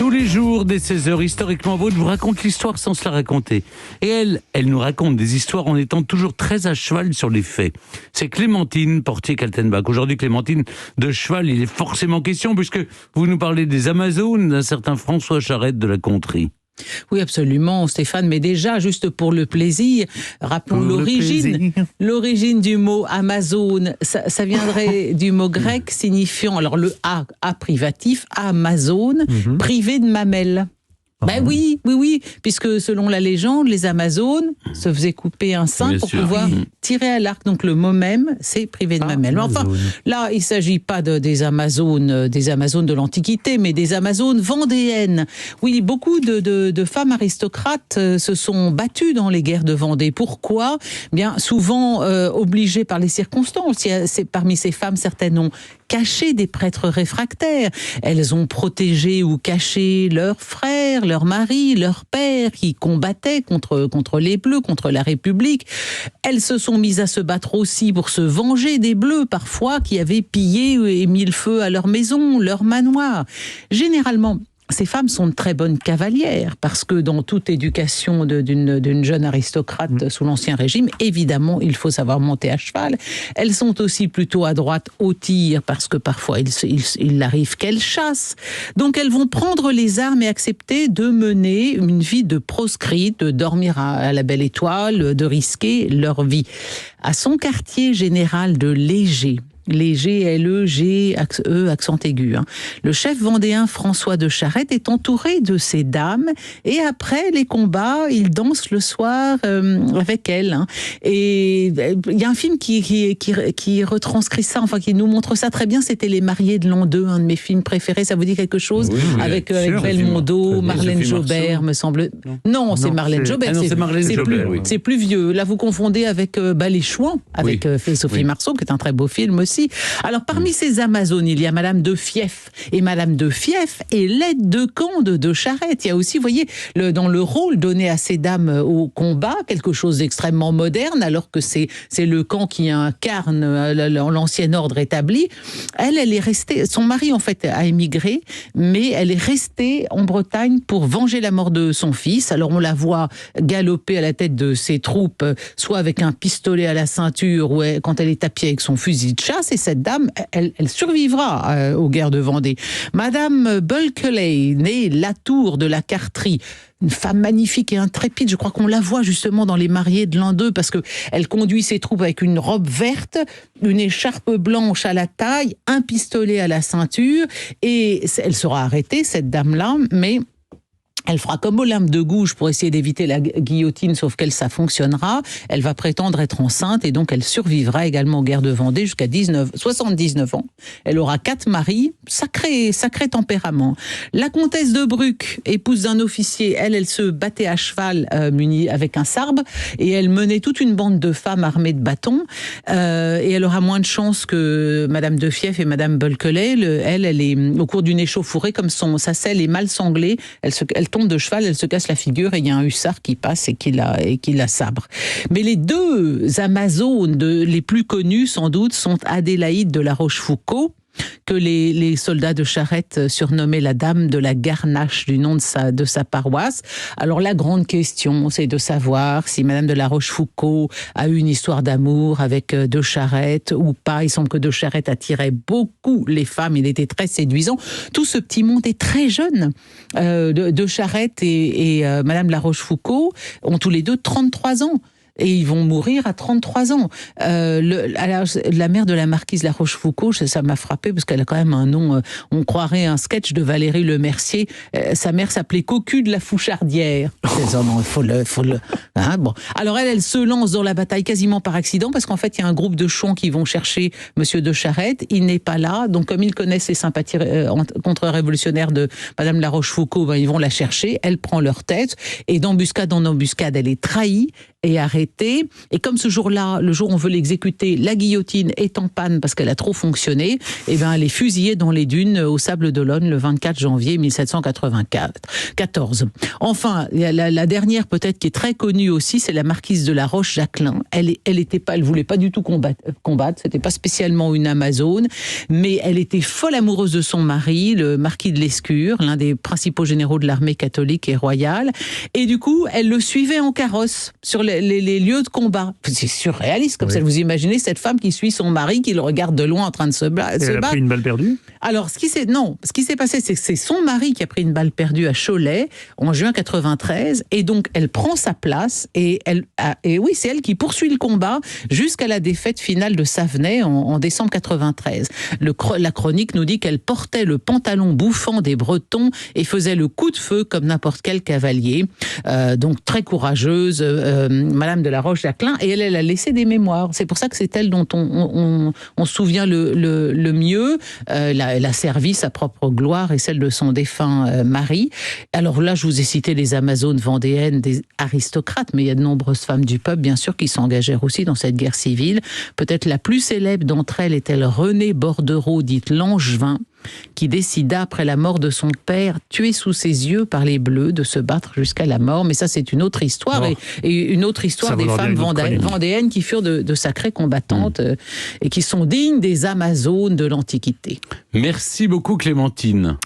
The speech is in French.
Tous les jours, dès 16h, Historiquement Vôtre vous raconte l'histoire sans se la raconter. Et elle nous raconte des histoires en étant toujours très à cheval sur les faits. C'est Clémentine Portier-Kaltenbach. Aujourd'hui, Clémentine, de cheval, il est forcément question, puisque vous nous parlez des Amazones d'un certain François Charette de la Contrée. Oui, absolument, Stéphane. Mais déjà, juste pour le plaisir, rappelons l'origine. L'origine du mot Amazone, ça viendrait du mot grec signifiant, alors le A privatif, Amazone, privé de mamelles. Ben oui, puisque selon la légende, les Amazones se faisaient couper un sein pour pouvoir tirer à l'arc. Donc le mot même, c'est privé de mamelles. Mais enfin, là, il ne s'agit pas des Amazones de l'Antiquité, mais des Amazones vendéennes. Oui, beaucoup de femmes aristocrates se sont battues dans les guerres de Vendée. Pourquoi ? Bien, souvent obligées par les circonstances. Parmi ces femmes, certaines ont caché des prêtres réfractaires. Elles ont protégé ou caché leurs frères, leurs maris, leurs pères qui combattaient contre les Bleus, contre la République. Elles se sont mises à se battre aussi pour se venger des Bleus, parfois, qui avaient pillé et mis le feu à leur maison, leur manoir. Généralement, ces femmes sont de très bonnes cavalières, parce que dans toute éducation d'une jeune aristocrate sous l'Ancien Régime, évidemment, il faut savoir monter à cheval. Elles sont aussi plutôt adroites au tir, parce que parfois, il arrive qu'elles chassent. Donc, elles vont prendre les armes et accepter de mener une vie de proscrite, de dormir à la belle étoile, de risquer leur vie. À son quartier général de Léger, L-E-G, E, accent aigu. Le chef vendéen François de Charette est entouré de ces dames, et après les combats, il danse le soir avec elles. Et il y a un film qui retranscrit ça, enfin qui nous montre ça très bien, c'était Les Mariés de l'an 2, un de mes films préférés. Ça vous dit quelque chose ? Oui, avec Belmondo, Marlène Jobert, me semble. Non, c'est Marlène Jobert. C'est plus vieux. Là, vous confondez avec Les Chouans, avec Sophie Marceau, qui est un très beau film aussi. Alors, parmi ces Amazones, il y a Madame de Fief. Et Madame de Fief est l'aide de camp de Charette. Il y a aussi, vous voyez, dans le rôle donné à ces dames au combat, quelque chose d'extrêmement moderne, alors que c'est le camp qui incarne l'ancien ordre établi. Elle est restée, son mari, en fait, a émigré, mais elle est restée en Bretagne pour venger la mort de son fils. Alors, on la voit galoper à la tête de ses troupes, soit avec un pistolet à la ceinture, ou quand elle est à pied avec son fusil de chasse. Et cette dame, elle survivra aux guerres de Vendée. Madame Bulkeley, née Latour de la Carterie, une femme magnifique et intrépide. Je crois qu'on la voit justement dans Les Mariés de l'an 2, parce que elle conduit ses troupes avec une robe verte, une écharpe blanche à la taille, un pistolet à la ceinture, et elle sera arrêtée, cette dame-là, mais elle fera comme Olympe de Gouges pour essayer d'éviter la guillotine, sauf qu'elle, ça fonctionnera. Elle va prétendre être enceinte, et donc elle survivra également aux guerres de Vendée jusqu'à 79 ans. Elle aura 4 maris, sacré tempérament. La comtesse de Bruck, épouse d'un officier, elle se battait à cheval munie avec un sarbe, et elle menait toute une bande de femmes armées de bâtons. Et elle aura moins de chance que Madame de Fief et Madame Bulkeley. Elle est au cours d'une échauffourée, comme sa selle est mal sanglée, elle tombe de cheval, elle se casse la figure, et il y a un hussard qui passe et qui la sabre. Mais les deux Amazones les plus connues, sans doute, sont Adélaïde de la Rochefoucauld, que les soldats de Charette surnommaient la dame de la Garnache, du nom de sa paroisse. Alors la grande question, c'est de savoir si Madame de la Rochefoucauld a eu une histoire d'amour avec de Charette ou pas. Il semble que de Charette attirait beaucoup les femmes, il était très séduisant. Tout ce petit monde est très jeune. De Charette et Madame de la Rochefoucauld ont tous les deux 33 ans. Et ils vont mourir à 33 ans. La mère de la marquise La Rochefoucauld, ça m'a frappé parce qu'elle a quand même un nom, on croirait un sketch de Valérie Lemercier. Sa mère s'appelait Cocu de la Fouchardière. Non, il faut le bon. Alors elle se lance dans la bataille quasiment par accident, parce qu'en fait, il y a un groupe de chouans qui vont chercher Monsieur de Charette. Il n'est pas là. Donc, comme ils connaissent les sympathies contre-révolutionnaires de Madame La Rochefoucauld, ils vont la chercher. Elle prend leur tête. Et d'embuscade en embuscade, elle est trahie. est arrêtée. Et comme ce jour-là, le jour où on veut l'exécuter, la guillotine est en panne parce qu'elle a trop fonctionné, et ben elle est fusillée dans les dunes au Sable d'Olonne le 24 janvier 1794. Enfin, la dernière peut-être qui est très connue aussi, c'est la marquise de la Roche-Jacquelin. Elle voulait pas du tout combattre, c'était pas spécialement une Amazone, mais elle était folle amoureuse de son mari, le marquis de Lescure, l'un des principaux généraux de l'armée catholique et royale. Et du coup, elle le suivait en carrosse sur les lieux de combat. C'est surréaliste comme ça. Vous imaginez cette femme qui suit son mari, qui le regarde de loin en train de se battre. Elle a pris une balle perdue ? Alors, ce qui s'est passé, c'est que c'est son mari qui a pris une balle perdue à Cholet en juin 93, et donc elle prend sa place, et oui, c'est elle qui poursuit le combat jusqu'à la défaite finale de Savenay en décembre 93. La chronique nous dit qu'elle portait le pantalon bouffant des Bretons et faisait le coup de feu comme n'importe quel cavalier. Donc très courageuse, Madame de la Roche-Jacquelin, et elle a laissé des mémoires. C'est pour ça que c'est elle dont on se souvient le mieux. Elle a servi sa propre gloire et celle de son défunt mari. Alors là, je vous ai cité les Amazones vendéennes, des aristocrates, mais il y a de nombreuses femmes du peuple, bien sûr, qui s'engagèrent aussi dans cette guerre civile. Peut-être la plus célèbre d'entre elles est-elle Renée Bordereau, dite Langevin, qui décida, après la mort de son père, tué sous ses yeux par les Bleus, de se battre jusqu'à la mort. Mais ça, c'est une autre histoire, et une autre histoire des femmes vendéennes qui furent de sacrées combattantes et qui sont dignes des Amazones de l'Antiquité. Merci beaucoup, Clémentine.